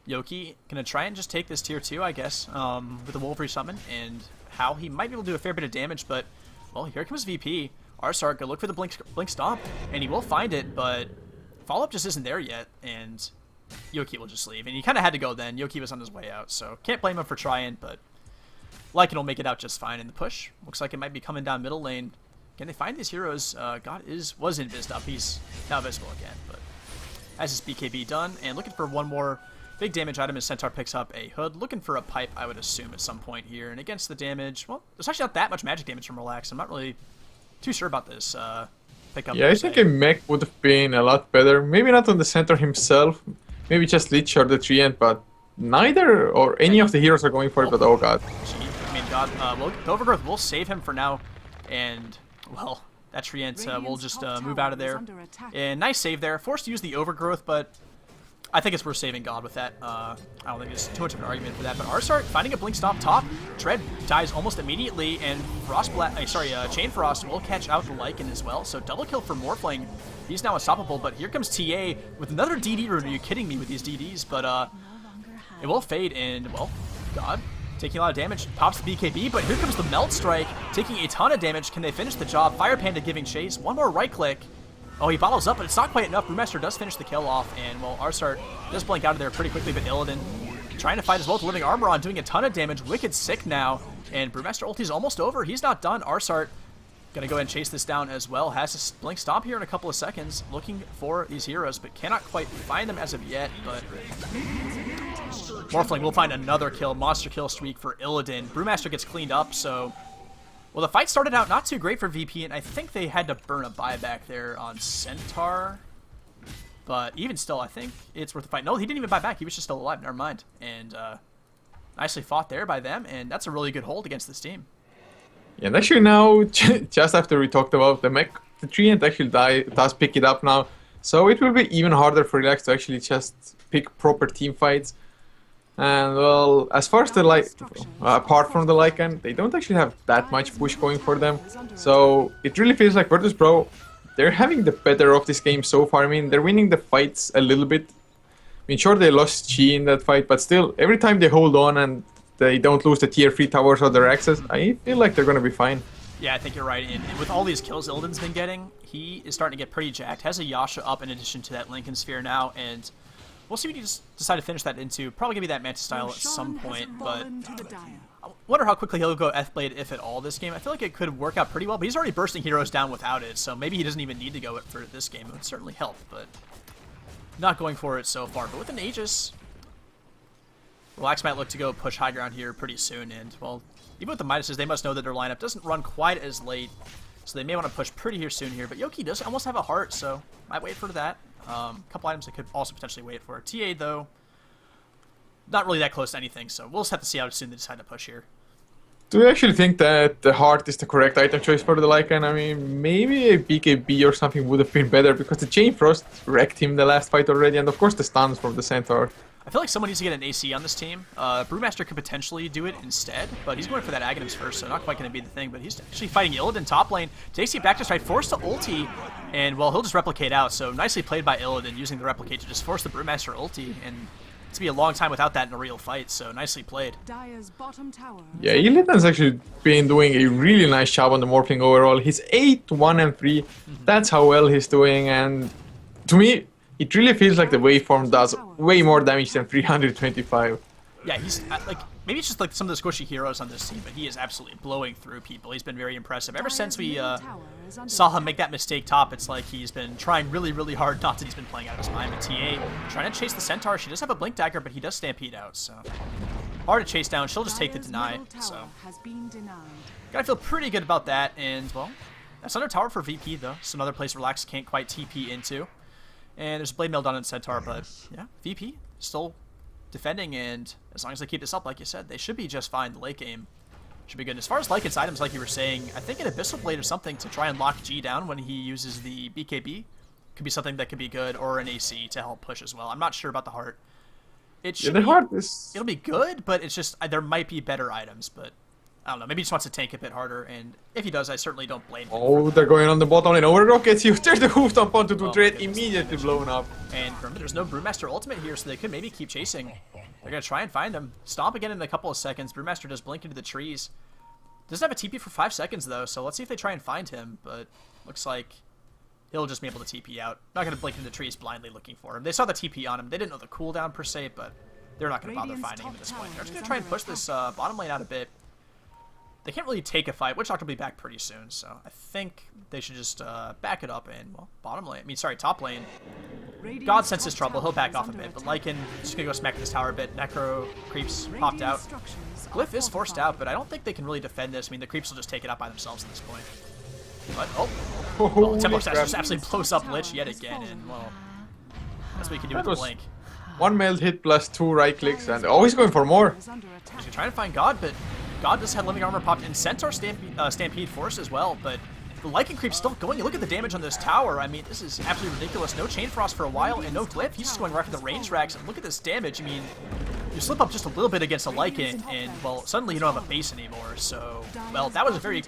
Yoki gonna try and just take this tier 2, I guess, with the Wolverine summon, and how he might be able to do a fair bit of damage, but, well, here comes VP. Arsar, go look for the blink stomp, and he will find it, but follow-up just isn't there yet, and Yoki will just leave. And he kind of had to go then. Yoki was on his way out, so can't blame him for trying, but Lycan will make it out just fine in the push. Looks like it might be coming down middle lane. Can they find these heroes? God was invised up. He's now visible again, but has his BKB done, and looking for one more Big damage item is Centaur picks up a hood. Looking for a pipe, I would assume, at some point here. And against the damage, well, there's actually not that much magic damage from Relax. I'm not really too sure about this pickup. Yeah, I think a mech would have been a lot better. Maybe not on the center himself. Maybe just Lich or the Treant, but neither or any of the heroes are going for it, but oh god. I mean, god, well, the Overgrowth will save him for now. And, well, that Treant will just move out of there. And nice save there. Forced to use the Overgrowth, but I think it's worth saving God with that. I don't think there's too much of an argument for that. But Arsart finding a Blink Stomp top. Dread dies almost immediately, and Chain Frost will catch out the Lycan as well. So double kill for Morphling. He's now unstoppable, but here comes TA with another DD rune. Are you kidding me with these DDs? But it will fade, and, well, God taking a lot of damage. Pops the BKB, but here comes the Melt Strike, taking a ton of damage. Can they finish the job? Fire Panda giving chase. One more right click. Oh, he follows up, but it's not quite enough. Brewmaster does finish the kill off, and, well, Arsart does blink out of there pretty quickly, but Illidan trying to fight as well with Living Armor on, doing a ton of damage. Wicked sick now, and Brewmaster ulti's almost over. He's not done. Arsart gonna go ahead and chase this down as well. Has to blink stomp here in a couple of seconds, looking for these heroes, but cannot quite find them as of yet. But Morphling will find another kill, monster kill streak for Illidan. Brewmaster gets cleaned up, so well, the fight started out not too great for VP, and I think they had to burn a buyback there on Centaur. But even still, I think it's worth the fight. No, he didn't even buy back. He was just still alive. Never mind. And nicely fought there by them, and that's a really good hold against this team. Yeah, and actually now, just after we talked about the mech, the Treant actually does pick it up now. So it will be even harder for Relax to actually just pick proper team fights. And, well, as far as the apart from the Lycan, they don't actually have that much push going for them. So it really feels like Virtus.pro, they're having the better of this game so far. I mean, they're winning the fights a little bit. I mean, sure, they lost Chi in that fight, but still, every time they hold on and they don't lose the tier 3 towers or their access, I feel like they're going to be fine. Yeah, I think you're right. And with all these kills Illidan's been getting, he is starting to get pretty jacked. Has a Yasha up in addition to that Lincoln Sphere now, and we'll see what you just decide to finish that into. Probably going to be that Mantis style at some point, but I wonder how quickly he'll go F-Blade, if at all, this game. I feel like it could work out pretty well, but he's already bursting heroes down without it, so maybe he doesn't even need to go for it this game. It would certainly help, but not going for it so far. But with an Aegis, Relax might look to go push high ground here pretty soon, and, well, even with the Midases, they must know that their lineup doesn't run quite as late, so they may want to push pretty here soon here. But Yoki does almost have a heart, so might wait for that. A couple items I could also potentially wait for. TA, though, not really that close to anything, so we'll just have to see how soon they decide to push here. Do you actually think that the heart is the correct item choice for the Lycan? I mean, maybe a BKB or something would have been better, because the Chain Frost wrecked him the last fight already, and of course the stuns from the Centaur. I feel like someone needs to get an AC on this team. Brewmaster could potentially do it instead, but he's going for that Aghanims first, so not quite going to be the thing. But he's actually fighting Illidan top lane. Takes it back to stride, forced to ulti, and, well, he'll just replicate out. So nicely played by Illidan, using the replicate to just force the Brewmaster ulti, and it's be a long time without that in a real fight, so nicely played. Yeah, Illidan's actually been doing a really nice job on the Morphling overall. He's 8-1-3. That's how well he's doing, and to me, it really feels like the waveform does way more damage than 325. Yeah, he's like, maybe it's just like some of the squishy heroes on this team, but he is absolutely blowing through people. He's been very impressive. Ever since we saw him make that mistake top, it's like he's been trying really, really hard. Not that he's been playing out of his mind, but TA trying to chase the Centaur. She does have a Blink Dagger, but he does Stampede out, so hard to chase down. She'll just take the deny, so gotta feel pretty good about that. And, well, that's another tower for VP, though. It's another place Relax can't quite TP into. And there's a Blade Mail done on Centaur, but yeah, VP still defending, and as long as they keep this up, like you said, they should be just fine. The late game should be good. And as far as Lycan's items, like you were saying, I think an Abyssal Blade or something to try and lock G down when he uses the BKB could be something that could be good, or an AC to help push as well. I'm not sure about the heart. It should it'll be good, but it's just, there might be better items, but I don't know, maybe he just wants to tank a bit harder, and if he does, I certainly don't blame him. Oh, they're going on the bottom lane. Overgrowth gets used. There's the hoof stomp onto the Dread, immediately blown up. And remember, there's no Brewmaster ultimate here, so they could maybe keep chasing. They're going to try and find him. Stomp again in a couple of seconds. Brewmaster does blink into the trees. Doesn't have a TP for 5 seconds, though, so let's see if they try and find him, but looks like he'll just be able to TP out. Not going to blink into the trees blindly looking for him. They saw the TP on him. They didn't know the cooldown, per se, but they're not going to bother finding him at this point. They're just going to try and push this bottom lane out a bit. They can't really take a fight. Witch Doctor will be back pretty soon, so I think they should just back it up and, well, top lane. God senses trouble. He'll back off a bit, but Lycan just gonna go smack this tower a bit. Necro creeps popped out. Glyph is forced out, but I don't think they can really defend this. I mean, the creeps will just take it out by themselves at this point. But, well, Tempo Stash just absolutely blows up Lich yet again, and, well, that's what you can do with the Blink. 1 meld hit plus 2 right clicks, and he's going for more. He's gonna try to find God, but God does have Living Armor popped, and Centaur Stampede Force as well, but the Lycan creep's still going. You look at the damage on this tower, I mean, this is absolutely ridiculous. No Chain Frost for a while, and no Glyph. He's just going right for the range racks, and look at this damage. I mean, you slip up just a little bit against a Lycan, and, well, suddenly you don't have a base anymore, so, well, that was a very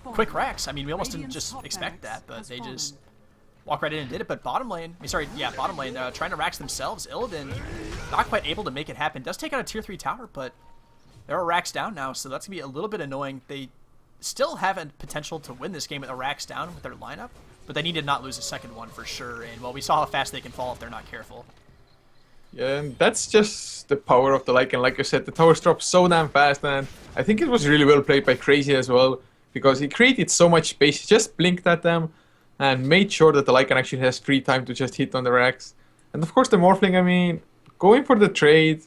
quick racks. I mean, we almost didn't just expect that, but they just walked right in and did it. But bottom lane, bottom lane, trying to racks themselves. Illidan not quite able to make it happen. Does take out a tier 3 tower, but there are racks down now, so that's going to be a little bit annoying. They still have a potential to win this game with the racks down with their lineup, but they need to not lose a second one for sure, and, well, we saw how fast they can fall if they're not careful. Yeah, and that's just the power of the Lycan. Like you said, the towers drop so damn fast, and I think it was really well played by Crazy as well, because he created so much space. He just blinked at them and made sure that the Lycan actually has free time to just hit on the racks. And of course the Morphling, I mean, going for the trade,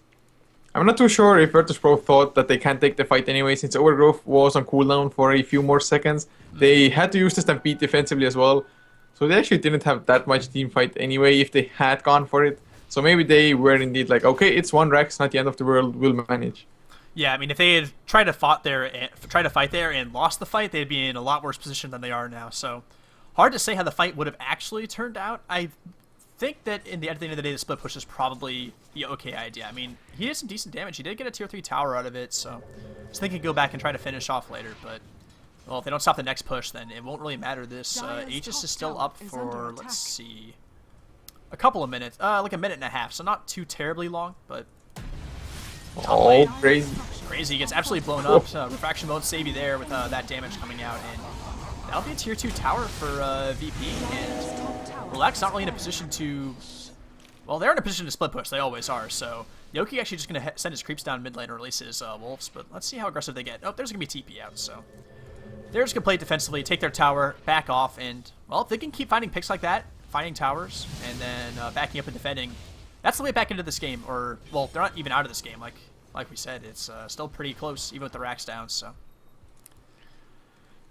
I'm not too sure if Virtus.pro thought that they can't take the fight anyway, since Overgrowth was on cooldown for a few more seconds. They had to use the Stampede defensively as well, so they actually didn't have that much team fight anyway if they had gone for it. So maybe they were indeed like, okay, it's 1 rack, it's not the end of the world, we'll manage. Yeah, I mean, if they had tried to fight there and lost the fight, they'd be in a lot worse position than they are now. So hard to say how the fight would have actually turned out. I think that at the end of the day, the split push is probably the okay idea. I mean, he did some decent damage. He did get a tier 3 tower out of it, so I just think he could go back and try to finish off later. But, well, if they don't stop the next push, then it won't really matter. This Aegis is still up for, let's see, a couple of minutes. Like a minute and a half, so not too terribly long, but... Oh, crazy. Crazy gets absolutely blown up. Refraction won't save you there with that damage coming out, and that'll be a tier 2 tower for VP, and Relax not really in a position to... Well, they're in a position to split push. They always are, so Yoki actually just going to send his creeps down mid lane or release his wolves, but let's see how aggressive they get. Oh, there's going to be TP out, so they're just going to play it defensively, take their tower, back off, and, well, if they can keep finding picks like that, finding towers, and then backing up and defending, that's the way back into this game, or, well, they're not even out of this game, like we said. It's still pretty close, even with the racks down, so.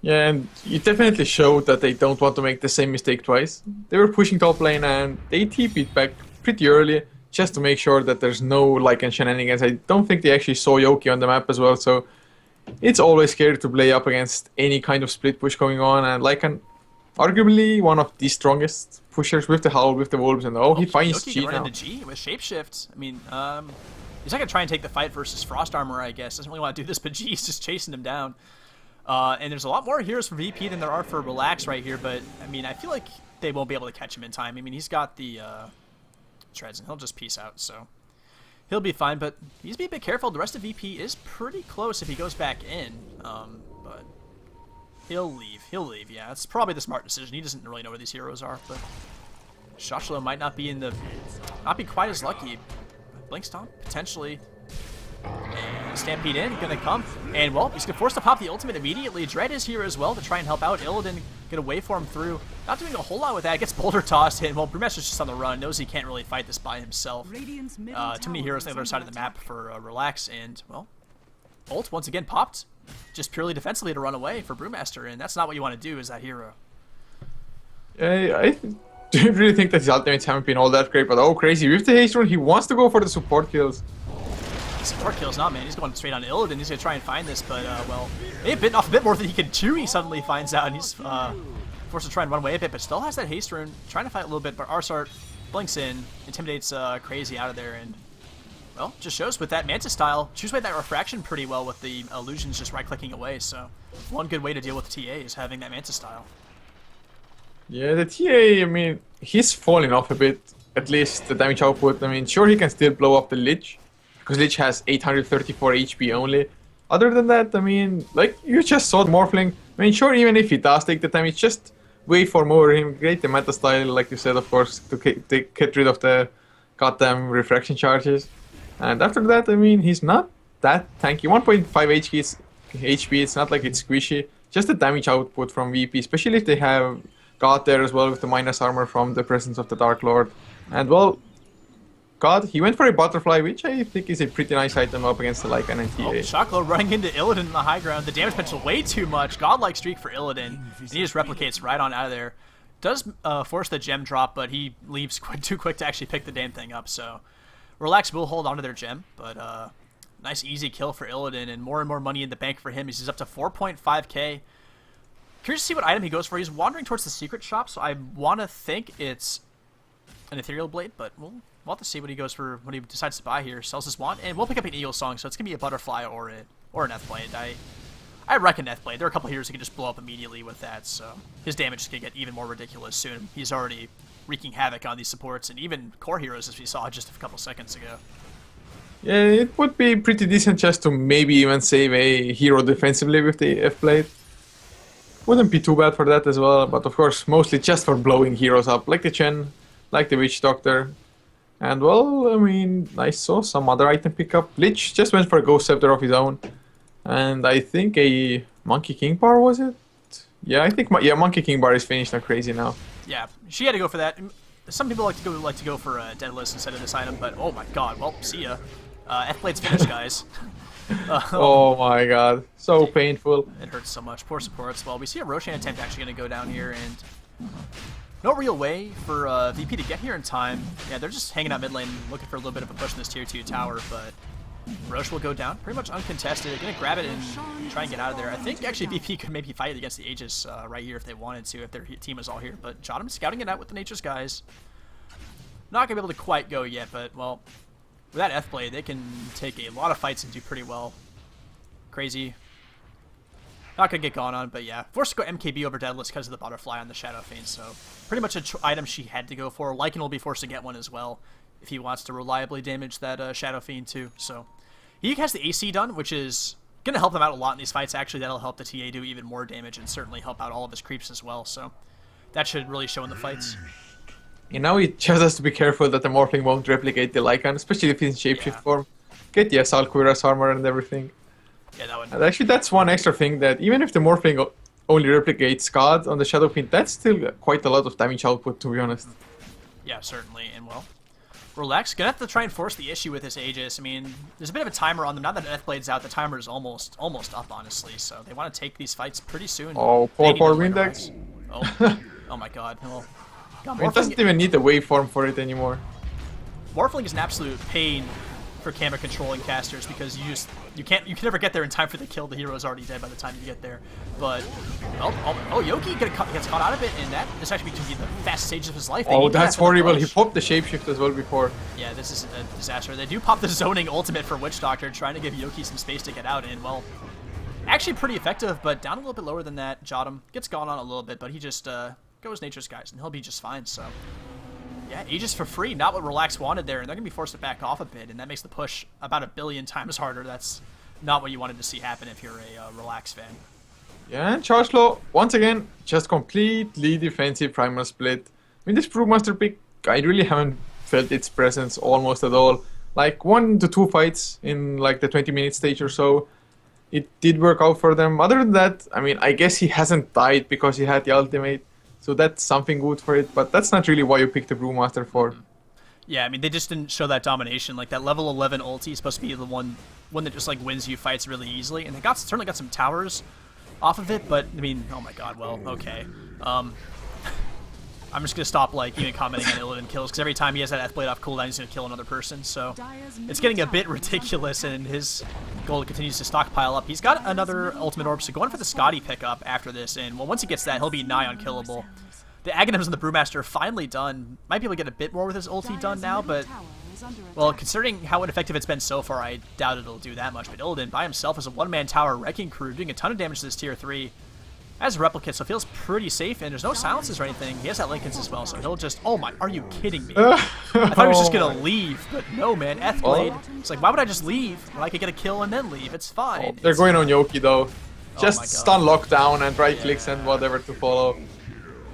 Yeah, and it definitely showed that they don't want to make the same mistake twice. They were pushing top lane, and they TP'd back pretty early, just to make sure that there's no Lycan shenanigans. I don't think they actually saw Yoki on the map as well, so it's always scary to play up against any kind of split push going on, and Lycan, arguably one of the strongest pushers with the Howl, with the Wolves, and he finds Yoki G can now. run into G with Shapeshift. I mean, he's not going to try and take the fight versus Frost Armor, I guess. Doesn't really want to do this, but G's just chasing him down. And there's a lot more heroes for VP than there are for Relax right here, but, I mean, I feel like they won't be able to catch him in time. I mean, he's got the treads, and he'll just peace out, so he'll be fine, but he's be a bit careful. The rest of VP is pretty close if he goes back in, but he'll leave, yeah. It's probably the smart decision. He doesn't really know where these heroes are, but Shoshlo might not be quite as lucky. Blink Stomp, potentially. And Stampede in, gonna come. And, well, he's forced to pop the ultimate immediately. Dread is here as well to try and help out. Illidan gonna wait for him through. Not doing a whole lot with that. Gets Boulder tossed in. Well, Brewmaster's just on the run. Knows he can't really fight this by himself. Too many heroes on the other side of the map for Relax. And, well, ult once again popped. Just purely defensively to run away for Brewmaster. And that's not what you want to do as that hero. I don't really think that his ultimates haven't been all that great, but crazy. With the haste rune, he wants to go for the support kills. Support kills not, man. He's going straight on Illidan. He's going to try and find this, but, well, may have bitten off a bit more than he could chew, he suddenly finds out, and he's forced to try and run away a bit, but still has that haste rune, trying to fight a little bit, but Arsart blinks in, intimidates Crazy out of there, and, well, just shows with that Manta style, chews away that refraction pretty well with the illusions just right-clicking away, so one good way to deal with TA is having that Manta style. Yeah, the TA, I mean, he's falling off a bit, at least the damage output. I mean, sure, he can still blow up the Lich, because Lich has 834 HP only. Other than that, I mean, like you just saw the Morphling. I mean, sure, even if he does take the damage, just wait for more of him. Create the meta style, like you said, of course, to get rid of the goddamn refraction charges. And after that, I mean, he's not that tanky. 1.5 HP, it's not like it's squishy. Just the damage output from VP, especially if they have God there as well with the minus armor from the presence of the Dark Lord. And well, God, he went for a butterfly, which I think is a pretty nice item up against the Lycan and TA. Shocklow running into Illidan in the high ground. The damage potential way too much. Godlike streak for Illidan. And he just replicates right on out of there. Does force the gem drop, but he leaves too quick to actually pick the damn thing up. So Relax will hold on to their gem, but nice easy kill for Illidan, and more money in the bank for him. He's up to 4.5k. Curious to see what item he goes for. He's wandering towards the secret shop, so I want to think it's an Ethereal Blade, but we'll have to see what he goes for, what he decides to buy here. Sells his wand, and we'll pick up an Eagle Song, so it's going to be a Butterfly or an F-Blade. I reckon F-Blade. There are a couple heroes who can just blow up immediately with that, so his damage is going to get even more ridiculous soon. He's already wreaking havoc on these supports, and even core heroes, as we saw just a couple seconds ago. Yeah, it would be pretty decent just to maybe even save a hero defensively with the F-Blade. Wouldn't be too bad for that as well, but of course, mostly just for blowing heroes up, like the Chen, like the Witch Doctor. And well, I mean, I saw some other item pickup. Lich just went for a Ghost Scepter of his own. And I think a Monkey King Bar, was it? Yeah, I think Monkey King Bar is finished and crazy now. Yeah, she had to go for that. Some people like to go for a Deadlist instead of this item, but oh my god, well, see ya. F-Blade's finished, guys. Oh my god, so painful. It hurts so much. Poor supports. Well, we see a Roshan attempt actually going to go down here, and no real way for VP to get here in time. Yeah, they're just hanging out mid lane, looking for a little bit of a push in this tier 2 tower, but Roche will go down, pretty much uncontested. They're going to grab it and try and get out of there. I think actually VP could maybe fight against the Aegis right here if they wanted to, if their team is all here, but Jotum's scouting it out with the Nature's guys. Not going to be able to quite go yet, but, well, with that F-Blade, they can take a lot of fights and do pretty well. Crazy. Not going to get gone on, but yeah. Forced to go MKB over Deadless because of the Butterfly on the Shadow Fiend, so pretty much an item she had to go for. Lycan will be forced to get one as well if he wants to reliably damage that Shadow Fiend too. So he has the AC done, which is going to help them out a lot in these fights. Actually, that'll help the TA do even more damage and certainly help out all of his creeps as well. So that should really show in the fights. And now he just has to be careful that the Morphling won't replicate the Lycan, especially if he's in Shapeshift form. Get the Assault Cuirass armor and everything. Yeah, that would. And actually, that's one extra thing, that even if the Morphling only replicates God on the Shadow Fiend, that's still quite a lot of damage output, to be honest. Yeah, certainly. And well, Relax gonna have to try and force the issue with this Aegis. I mean, there's a bit of a timer on them. Now that F-Blade's out, the timer is almost up, honestly. So they want to take these fights pretty soon. Oh, poor Windex. Oh my god. Well, God, it doesn't even need a waveform for it anymore. Morphling is an absolute pain for camera controlling casters because you can never get there in time for the kill. The hero is already dead by the time you get there. But Yoki gets caught out of it, and that is actually going to be the fastest stage of his life. Oh, that's horrible. He popped the shapeshift as well before. Yeah, this is a disaster. They do pop the zoning ultimate for Witch Doctor, trying to give Yoki some space to get out, and well, actually pretty effective, but down a little bit lower than that. Jotum gets gone on a little bit, but he just goes Nature's guys, and he'll be just fine. So yeah, Aegis for free, not what Relax wanted there, and they're going to be forced to back off a bit, and that makes the push about 1 billion times harder. That's not what you wanted to see happen if you're a Relax fan. Yeah, and Chargelaw, once again, just completely defensive Primal Split. I mean, this Brewmaster pick, I really haven't felt its presence almost at all. Like 1 to 2 fights in like the 20-minute stage or so, it did work out for them. Other than that, I mean, I guess he hasn't died because he had the ultimate. So that's something good for it, but that's not really why you picked the Brewmaster for. Yeah, I mean, they just didn't show that domination. Like, that level 11 ulti is supposed to be the one that just, like, wins you fights really easily. And they certainly got some towers off of it, but, I mean, oh my god, well, okay. I'm just going to stop, like, even commenting on Illidan kills, because every time he has that F-Blade off cooldown, he's going to kill another person, so it's getting a bit ridiculous, and his goal continues to stockpile up. He's got another Ultimate Orb, so going for the Scotty pickup after this, and well, once he gets that, he'll be nigh unkillable. The Aghanims and the Brewmaster are finally done. Might be able to get a bit more with his ulti done now, but, well, considering how ineffective it's been so far, I doubt it'll do that much, but Illidan by himself is a one-man tower wrecking crew, doing a ton of damage to this tier 3. As a replicate, so it feels pretty safe, and there's no silences or anything. He has that Lincolns as well, so he'll just... Oh my, are you kidding me? I thought he was just going to leave, but no, man. F-Blade. It's like, why would I just leave when I could get a kill and then leave? It's fine. They're going on Yoki, though. Just stun lockdown and right-clicks and whatever to follow.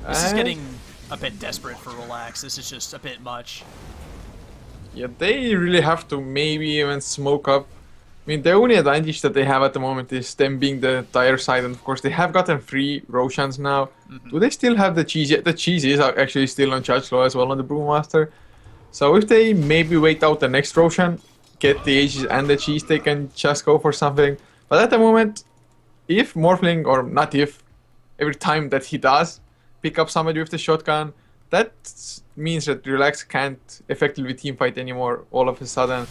This is getting a bit desperate for Relax. This is just a bit much. Yeah, they really have to maybe even smoke up. I mean, the only advantage that they have at the moment is them being the dire side, and of course they have gotten 3 Roshans now. Do they still have the cheese yet? The cheese is actually still on Chargelaw as well on the Brewmaster. So if they maybe wait out the next Roshan, get the Aegis and the cheese, they can just go for something. But at the moment, if Morphling, or not if, every time that he does pick up somebody with the shotgun, that means that Relax can't effectively teamfight anymore all of a sudden.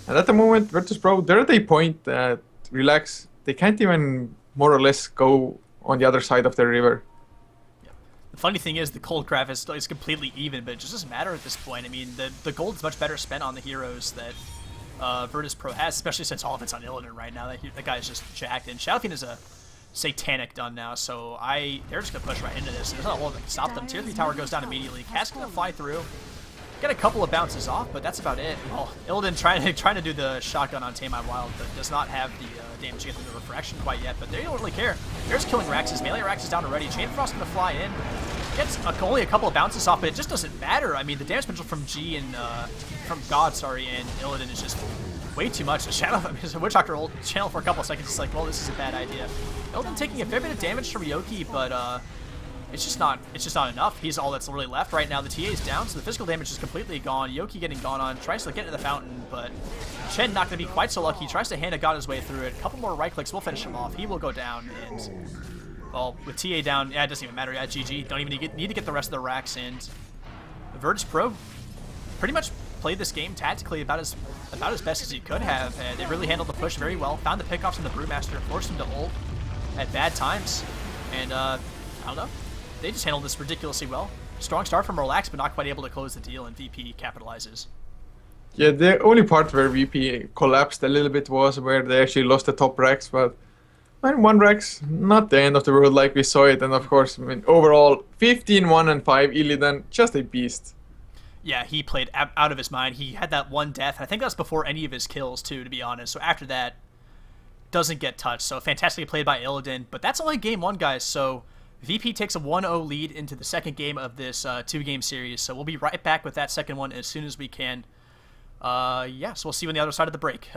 And at the moment, Virtus.pro, they're at a point that Relax, they can't even more or less go on the other side of the river. The funny thing is, the gold graph is completely even, but it just doesn't matter at this point. I mean, the gold is much better spent on the heroes that Virtus.pro has, especially since all of it's on Illidan right now. That guy's just jacked, and Shadow Fiend is a satanic done now, so they're just going to push right into this. There's not a whole lot that can stop them. Tier 3 tower goes down immediately. Cass going to fly through. Get a couple of bounces off, but that's about it. Well, Illidan trying to do the shotgun on Tame My Wild, but does not have the damage to get through the refraction quite yet, but they don't really care. They're just killing Raxes. Melee Rax is down already. Chain Frost going to fly in. Gets only a couple of bounces off, but it just doesn't matter. I mean, the damage potential from G and from God, and Illidan is just way too much. The Witch Doctor will channel for a couple of seconds. It's like, well, this is a bad idea. Illidan taking a fair bit of damage from Yoki, but it's just not enough. He's all that's really left right now. The TA is down, so the physical damage is completely gone. Yoki getting gone on, tries to get into the fountain, but Chen not going to be quite so lucky. Tries to hand a God his way through it. A couple more right clicks will finish him off. He will go down, and well, with TA down, yeah, it doesn't even matter. Yeah, GG. Don't even need to get the rest of the racks, and Virtus.pro pretty much played this game tactically about as best as he could have, and they really handled the push very well. Found the pickoffs from the Brewmaster, forced him to ult at bad times, and I don't know. They just handled this ridiculously well. Strong start from Relax, but not quite able to close the deal, and VP capitalizes. Yeah, the only part where VP collapsed a little bit was where they actually lost the top Rex, but man, one Rex, not the end of the world like we saw it, and of course, I mean, overall, 15-1-5, Illidan, just a beast. Yeah, he played out of his mind. He had that one death. I think that was before any of his kills, too, to be honest. So after that, doesn't get touched. So fantastically played by Illidan, but that's only game one, guys, so VP takes a 1-0 lead into the second game of this two-game series, so we'll be right back with that second one as soon as we can. Yeah, so we'll see you on the other side of the break.